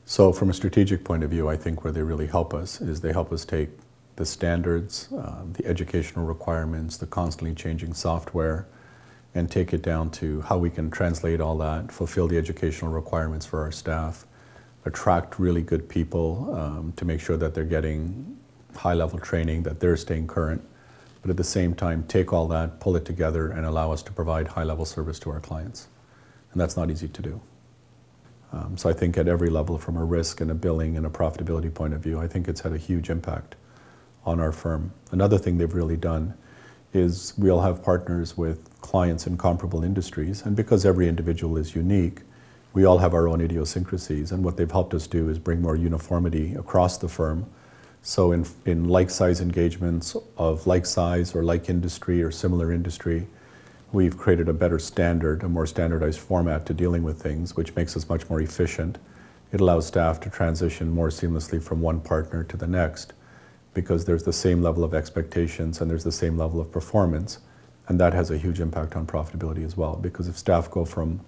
So from a strategic point of view, I think where they really help us is they help us take the standards, the educational requirements, the constantly changing software, and take it down to how we can translate all that, fulfill the educational requirements for our staff, attract really good people to make sure that they're getting high-level training, that they're staying current, but at the same time take all that, pull it together, and allow us to provide high-level service to our clients. And that's not easy to do. So I think at every level, from a risk and a billing and a profitability point of view, I think it's had a huge impact on our firm. Another thing they've really done is we all have partners with clients in comparable industries, and because every individual is unique, we all have our own idiosyncrasies, and what they've helped us do is bring more uniformity across the firm. So in like-size engagements of like size or like industry or similar industry, we've created a better standard, a more standardized format to dealing with things, which makes us much more efficient. It allows staff to transition more seamlessly from one partner to the next, because there's the same level of expectations and there's the same level of performance, and that has a huge impact on profitability as well, because if staff go from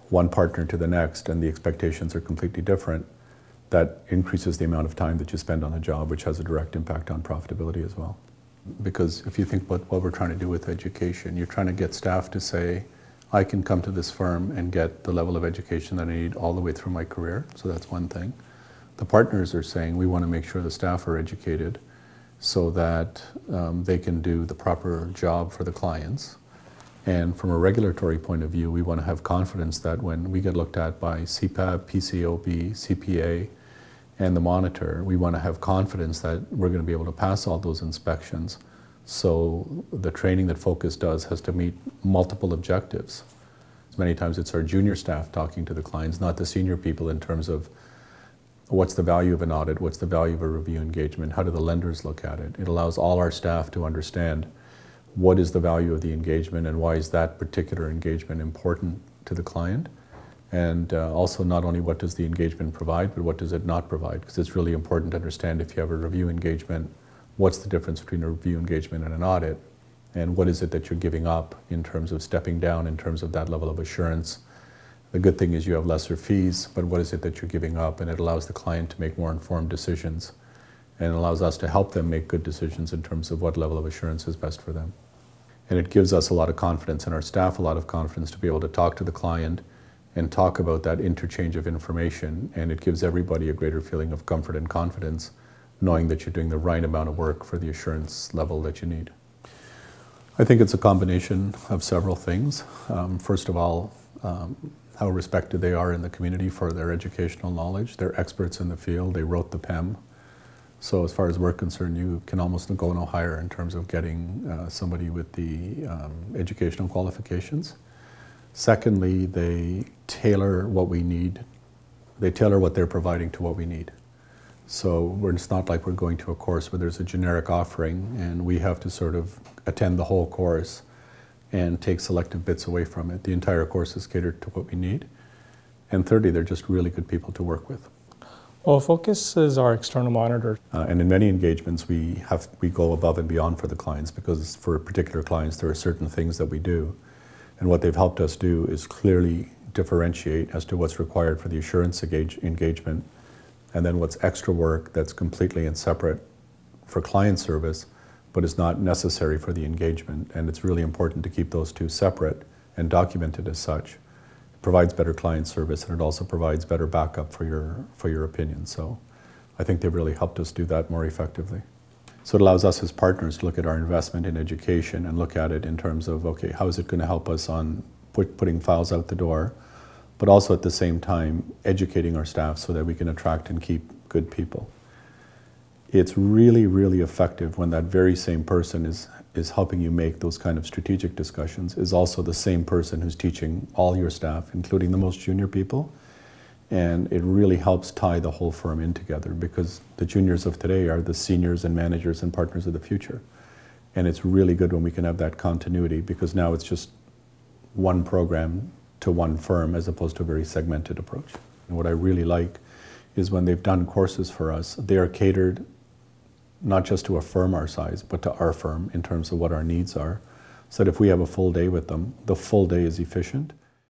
one partner to the next and the expectations are completely different, that increases the amount of time that you spend on a job, which has a direct impact on profitability as well. Because if you think about what we're trying to do with education, you're trying to get staff to say, I can come to this firm and get the level of education that I need all the way through my career, so that's one thing. The partners are saying, we want to make sure the staff are educated so that they can do the proper job for the clients. And from a regulatory point of view, we want to have confidence that when we get looked at by CPAB, PCOB, CPA, and the monitor, we want to have confidence that we're going to be able to pass all those inspections. So the training that Focus does has to meet multiple objectives. Many times it's our junior staff talking to the clients, not the senior people, in terms of what's the value of an audit, what's the value of a review engagement, how do the lenders look at it. It allows all our staff to understand what is the value of the engagement and why is that particular engagement important to the client. And also not only what does the engagement provide, but what does it not provide, because it's really important to understand if you have a review engagement, what's the difference between a review engagement and an audit, and what is it that you're giving up in terms of stepping down in terms of that level of assurance. The good thing is you have lesser fees, but what is it that you're giving up? And it allows the client to make more informed decisions, and allows us to help them make good decisions in terms of what level of assurance is best for them. And it gives us a lot of confidence, and our staff a lot of confidence, to be able to talk to the client and talk about that interchange of information, and it gives everybody a greater feeling of comfort and confidence, knowing that you're doing the right amount of work for the assurance level that you need. I think it's a combination of several things. First of all, how respected they are in the community for their educational knowledge. They're experts in the field, they wrote the PEM. So as far as we're concerned, you can almost go no higher in terms of getting somebody with the educational qualifications. Secondly, they tailor what we need. They tailor what they're providing to what we need. So it's not like we're going to a course where there's a generic offering and we have to sort of attend the whole course and take selective bits away from it. The entire course is catered to what we need. And thirdly, they're just really good people to work with. Well, Focus is our external monitor. And in many engagements, we go above and beyond for the clients, because for particular clients, there are certain things that we do. And what they've helped us do is clearly differentiate as to what's required for the assurance engagement, and then what's extra work that's completely and separate for client service, but is not necessary for the engagement. And it's really important to keep those two separate and documented as such. It provides better client service, and it also provides better backup for your opinion. So I think they've really helped us do that more effectively. So it allows us as partners to look at our investment in education and look at it in terms of, okay, how is it going to help us on putting files out the door, but also at the same time educating our staff so that we can attract and keep good people. It's really, really effective when that very same person is helping you make those kind of strategic discussions, is also the same person who's teaching all your staff, including the most junior people. And it really helps tie the whole firm in together, because the juniors of today are the seniors and managers and partners of the future. And it's really good when we can have that continuity, because now it's just one program to one firm as opposed to a very segmented approach. And what I really like is when they've done courses for us, they are catered not just to a firm our size, but to our firm in terms of what our needs are, so that if we have a full day with them, the full day is efficient.